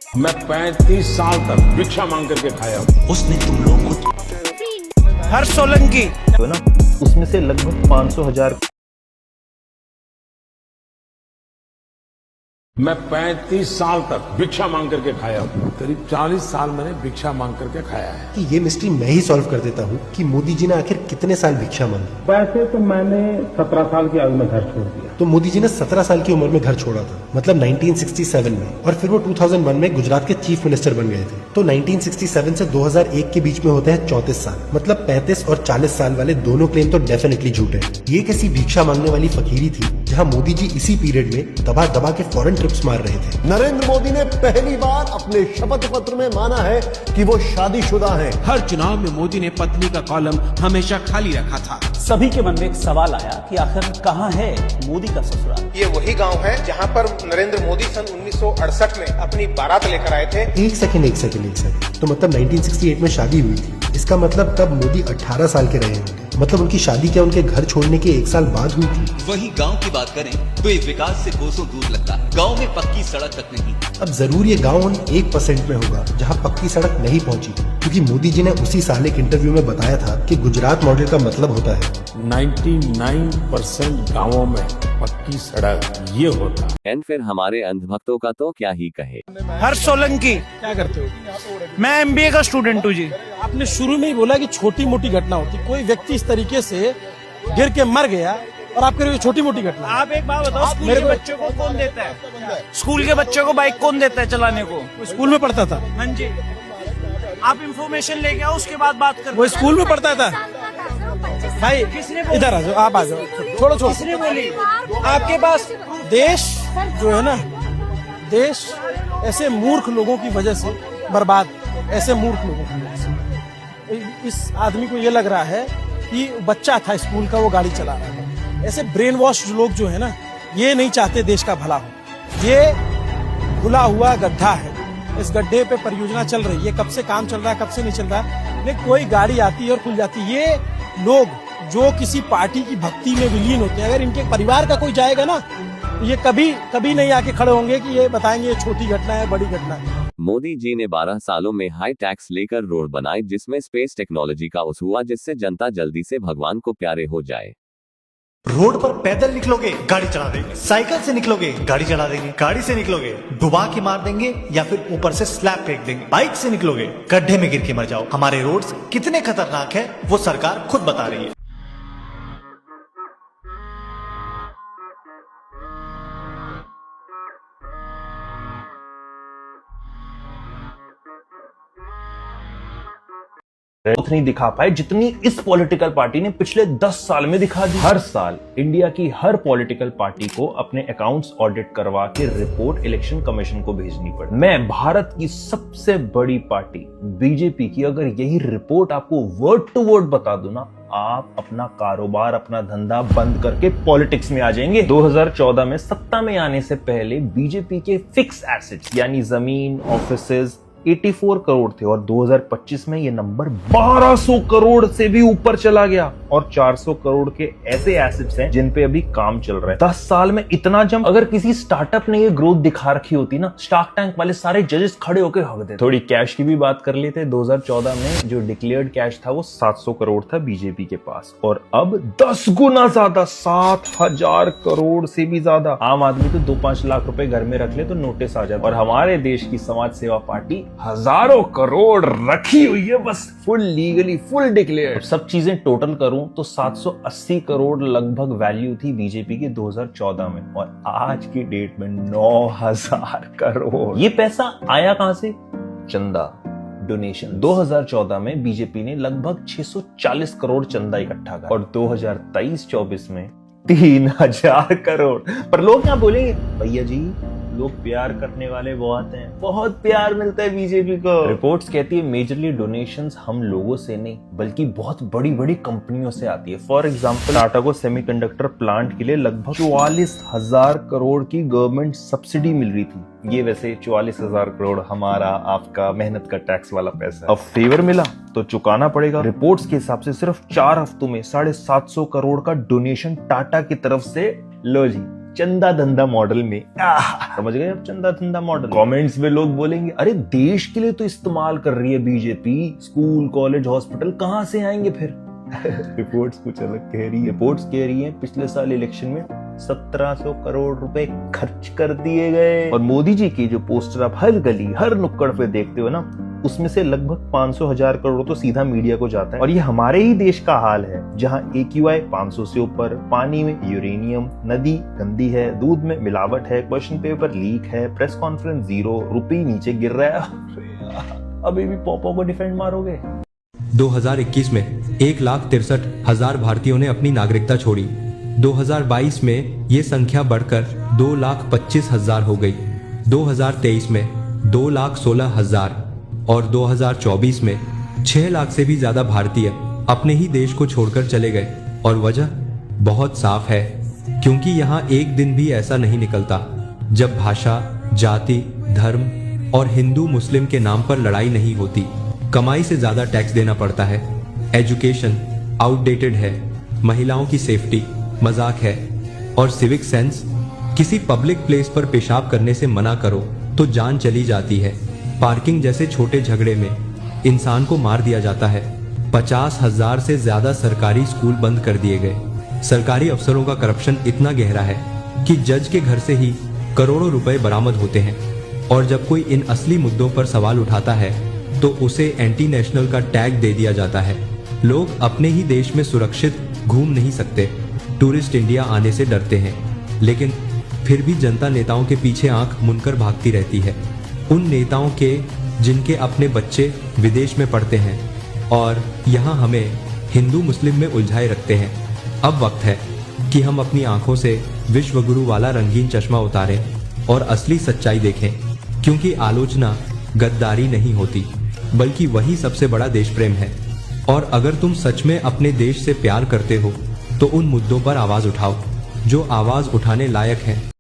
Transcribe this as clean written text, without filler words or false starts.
मैं 35 साल तक भिक्षा मांग करके खाया हूँ। उसने तुम लोगों को हर्ष सोलंकी तो ना उसमें से लगभग 500,000 मैं 35 साल तक भिक्षा मांग करके खाया हूँ। करीब 40 साल मैंने भिक्षा मांग करके खाया है। कि ये मिस्ट्री मैं ही सॉल्व कर देता हूँ कि मोदी जी ने आखिर कितने साल भिक्षा मांगी। वैसे तो मैंने 17 साल की आयु में घर छोड़ दिया। तो मोदी जी ने 17 साल की उम्र में घर छोड़ा था, मतलब 1967 में, और फिर वो 2001 में गुजरात के चीफ मिनिस्टर बन गए थे। तो 1967 से 2001 के बीच में होते हैं 34 साल, मतलब 35 और 40 साल वाले दोनों क्लेम तो डेफिनेटली झूठे हैं। ये किसी भिक्षा मांगने वाली फकीरी थी जहाँ मोदी जी इसी पीरियड में दबा दबा के फॉरेन ट्रिप्स मार रहे थे। नरेंद्र मोदी ने पहली बार अपने शपथ पत्र में माना है कि वो शादीशुदा हैं। हर चुनाव में मोदी ने पत्नी का कॉलम हमेशा खाली रखा था। सभी के मन में एक सवाल आया कि आखिर कहाँ है मोदी का ससुराल। ये वही गांव है जहां पर नरेंद्र मोदी सन 1968 में अपनी बारात लेकर आए थे। एक सेकंड तो मतलब 1968 में शादी हुई थी, इसका मतलब तब मोदी 18 साल के रहे होंगे। मतलब उनकी शादी क्या उनके घर छोड़ने के 1 साल बाद हुई थी? वही गांव की बात करें तो ये विकास से कोसों दूर लगता है। गांव में पक्की सड़क तक नहीं। अब जरूर ये गांव उन 1% में होगा जहां पक्की सड़क नहीं पहुंची, क्योंकि मोदी जी ने उसी साल एक इंटरव्यू में बताया था कि गुजरात मॉडल का मतलब होता है 99% गाँवों में पक्की सड़क ये होता है। एंड फिर हमारे अंधभक्तों का तो क्या ही कहे। हर्ष सोलंकी क्या करते हो? मैं MBA का स्टूडेंट हूँ जी। आपने शुरू में ही बोला कि छोटी मोटी घटना होती, कोई व्यक्ति इस तरीके से गिर के मर गया और आप कह रहे हो छोटी मोटी घटना। आप एक बात बताओ, स्कूल के बच्चों को कौन देता है? स्कूल के बच्चों को बाइक कौन देता है चलाने को? स्कूल में पढ़ता था। हाँ जी, आप इंफॉर्मेशन लेके आओ, उसके बाद बात कर। वो स्कूल में पढ़ता था भाई। किसने इधर आ जाओ, आप आ जाओ, छोड़ो छोड़ो। किसने बोली? आपके पास देश जो है ना, देश ऐसे मूर्ख लोगों की वजह से बर्बाद, ऐसे मूर्ख लोगों की वजह से। इस आदमी को ये लग रहा है कि बच्चा था स्कूल का, वो गाड़ी चला रहा था। ऐसे ब्रेन वॉश लोग जो है ना, ये नहीं चाहते देश का भला हो। ये खुला हुआ गड्ढा है, इस गड्ढे पे परियोजना चल रही है, कब से काम चल रहा है, कब से नहीं चल रहा है, लेकिन कोई गाड़ी आती है और खुल जाती है। ये लोग जो किसी पार्टी की भक्ति में विलीन होते हैं, अगर इनके परिवार का कोई जाएगा ना, तो ये कभी नहीं आके खड़े होंगे कि ये बताएंगे ये छोटी घटना है, बड़ी घटना है। मोदी जी ने 12 सालों में हाई टैक्स लेकर रोड बनाए, जिसमें स्पेस टेक्नोलॉजी का उस हुआ, जिससे जनता जल्दी से भगवान को प्यारे हो जाए। रोड पर पैदल निकलोगे गाड़ी चला देंगे, साइकिल से निकलोगे गाड़ी चला देंगे, गाड़ी से निकलोगे डुबा के मार देंगे या फिर ऊपर से स्लैब फेंक देंगे, बाइक से निकलोगे गड्ढे में गिर के मर जाओ। हमारे रोड्स कितने खतरनाक है वो सरकार खुद बता रही है। नहीं दिखा पाए जितनी इस पॉलिटिकल पार्टी ने पिछले 10 साल में दिखा दी। हर साल इंडिया की हर पॉलिटिकल पार्टी को अपने अकाउंट्स ऑडिट करवा के रिपोर्ट इलेक्शन कमीशन को भेजनी पड़ी। मैं भारत की सबसे बड़ी पार्टी बीजेपी की अगर यही रिपोर्ट आपको वर्ड टू वर्ड बता दूं ना, आप अपना कारोबार, अपना धंधा बंद करके पॉलिटिक्स में आ जाएंगे। 2014 में सत्ता में आने से पहले बीजेपी के फिक्स एसेट्स यानी जमीन, ऑफिसेज 84 करोड़ थे और 2025 में ये नंबर 1200 करोड़ से भी ऊपर चला गया और 400 करोड़ के ऐसे एसेट्स हैं जिन पे अभी काम चल रहा है। 10 साल में इतना जंप अगर किसी स्टार्टअप ने ये ग्रोथ दिखा रखी होती ना, शार्क टैंक वाले सारे जजेस खड़े होकर हक देते। थोड़ी कैश की भी बात कर लेते। 2014 में जो डिक्लेयर्ड कैश था वो 700 करोड़ था बीजेपी के पास और अब 10 गुना ज्यादा, 7,000 करोड़ से भी ज्यादा। आम आदमी तो 2-5 लाख रुपए घर में रख ले तो नोटिस आ जाए और हमारे देश की समाज सेवा पार्टी हजारों करोड़ रखी हुई है, बस फुल लीगली, फुल डिक्लेयर। सब चीजें टोटल करूं तो 780 करोड़ लगभग वैल्यू थी बीजेपी के 2014 में और आज की डेट में 9,000 करोड़। ये पैसा आया कहां से? चंदा, डोनेशन। 2014 में बीजेपी ने लगभग 640 करोड़ चंदा इकट्ठा करा और 2023-24 में 3,000 करोड़। पर लोग क्या बोलेंगे, भैया जी लोग प्यार करने वाले बहुत हैं, बहुत प्यार मिलता है बीजेपी को। रिपोर्ट्स कहती है मेजरली डोनेशंस हम लोगों से नहीं बल्कि बहुत बड़ी बड़ी कंपनियों से आती है। फॉर एग्जांपल टाटा को सेमीकंडक्टर प्लांट के लिए लगभग 44,000 करोड़ की गवर्नमेंट सब्सिडी मिल रही थी। ये वैसे 44,000 करोड़ हमारा आपका मेहनत का टैक्स वाला पैसा। अब फेवर मिला तो चुकाना पड़ेगा। रिपोर्ट्स के हिसाब से सिर्फ 4 हफ्तों में 750 करोड़ का डोनेशन टाटा की तरफ से लो जी चंदा धंधा मॉडल में। समझ गए आप चंदा धंधा मॉडल? कमेंट्स में लोग बोलेंगे अरे देश के लिए तो इस्तेमाल कर रही है बीजेपी, स्कूल कॉलेज हॉस्पिटल कहां से आएंगे फिर? रिपोर्ट्स कुछ अलग कह रही है। रिपोर्ट्स कह रही है पिछले साल इलेक्शन में 1700 करोड़ रुपए खर्च कर दिए गए। और मोदी जी की जो पोस्टर आप हर गली हर नुक्कड़ पे देखते हो ना, उसमें से लगभग 500,000 करोड़ तो सीधा मीडिया को जाता है। और ये हमारे ही देश का हाल है, जहां AQI 500 से ऊपर, पानी में यूरेनियम, नदी गंदी है, दूध में मिलावट है, क्वेश्चन पेपर लीक है, प्रेस कॉन्फ्रेंस 0, रुपये नीचे गिर रहा है। अभी भी पॉपो को डिफेंड मारोगे? 2021 में 1,63,000 भारतीयों ने अपनी नागरिकता छोड़ी। 2022 में ये संख्या बढ़कर 2,25,000 हो गई। 2023 में 2,16,000 और 2024 में 6 लाख से भी ज्यादा भारतीय अपने ही देश को छोड़कर चले गए। और वजह बहुत साफ है, क्योंकि यहाँ एक दिन भी ऐसा नहीं निकलता जब भाषा, जाति, धर्म और हिंदू मुस्लिम के नाम पर लड़ाई नहीं होती। कमाई से ज्यादा टैक्स देना पड़ता है, एजुकेशन आउटडेटेड है, महिलाओं की सेफ्टी मजाक है, और सिविक सेंस, किसी पब्लिक प्लेस पर पेशाब करने से मना करो तो जान चली जाती है। पार्किंग जैसे छोटे झगड़े में इंसान को मार दिया जाता है। 50,000 से ज्यादा सरकारी स्कूल बंद कर दिए गए। सरकारी अफसरों का करप्शन इतना गहरा है कि जज के घर से ही करोड़ों रुपए बरामद होते हैं। और जब कोई इन असली मुद्दों पर सवाल उठाता है तो उसे एंटी नेशनल का टैग दे दिया जाता है। लोग अपने ही देश में सुरक्षित घूम नहीं सकते, टूरिस्ट इंडिया आने से डरते हैं, लेकिन फिर भी जनता नेताओं के पीछे आंख मुनकर भागती रहती है। उन नेताओं के जिनके अपने बच्चे विदेश में पढ़ते हैं और यहाँ हमें हिंदू मुस्लिम में उलझाए रखते हैं। अब वक्त है कि हम अपनी आंखों से विश्वगुरु वाला रंगीन चश्मा उतारें और असली सच्चाई देखें, क्योंकि आलोचना गद्दारी नहीं होती, बल्कि वही सबसे बड़ा देश प्रेम है। और अगर तुम सच में अपने देश से प्यार करते हो तो उन मुद्दों पर आवाज उठाओ जो आवाज उठाने लायक हैं।